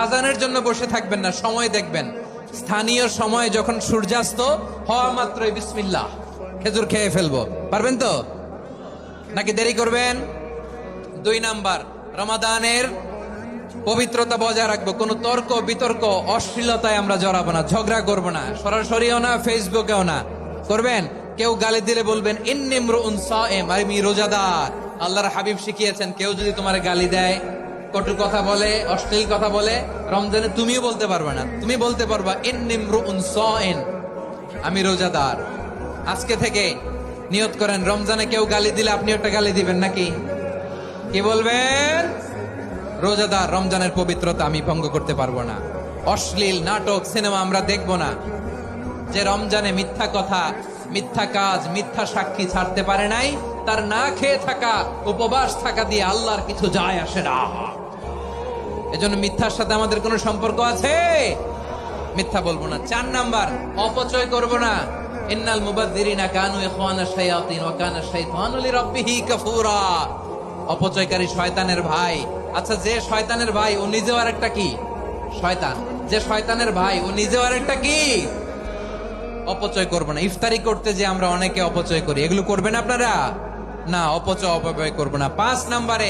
আজানের জন্য বসে থাকবেন না, সময় দেখবেন। স্থানীয় সময় যখন সূর্যাস্ত হওয়া মাত্রই বিসমিল্লাহ, খেজুর খেয়ে ফেলবো। পারবেন তো নাকি দেরি করবেন? 2 নাম্বার, রমাদানের পবিত্রতা বজায় রাখবো। কোনো তর্ক বিতর্ক অশ্লীলতায় আমরা জড়াবো না, ঝগড়া করবো না, সরাসরিও না, ফেসবুকেও না। করবেন কেউ গালি দিলে বলবেন ইন্নিমরুন সায়েম, আমি রোজাদার। আল্লাহর হাবিব শিখিয়েছেন কেউ যদি তোমার গালি দেয়, কটু কথা বলে, অশ্লীল কথা বলে, রমজানে তুমিও বলতে পারবে না, তুমি বলতে পারবা ইন্নিমরুন সায়েম, আমি রোজাদার। আজকে থেকে নিয়ত করেন, রমজানে কেউ গালি দিলে আপনি একটা গালি দিবেন নাকি? কি বলবেন? রোজাদার, রমজানের পবিত্রতা আমি ভঙ্গ করতে পারবো না। অশ্লীল নাটক সিনেমা আমরা দেখবো না। যে রমজানে মিথ্যা কথা, মিথ্যা কাজ, মিথ্যা সাক্ষী ছাড়তে পারে নাই, তার না খেয়ে থাকা, উপবাস থাকা দিয়ে আল্লাহর কিছু যায় আসে না। এজন্য মিথ্যার সাথে আমাদের কোনো সম্পর্ক আছে? মিথ্যা বলবো না। 4 নাম্বার, অপচয় করব না। ইন্নাল মুবাযযিরিনা কানু ইখওয়ানাশ শায়াতিন ওয়া কানা শাইতানু লিরাব্বিহি কাফুরা। অপচয়কারী শয়তানের ভাই। আচ্ছা, যে শয়তানের ভাই ও নিজেও আরেকটা কি? শয়তান। যে শয়তানের ভাই ও নিজেও আরেকটা কি? অপচয় করব না। ইফতারি করতে যে আমরা অনেকে অপচয় করি, এগুলো করবেন আপনারা? না, অপচয় অপব্যয় করব না। 5 নাম্বারে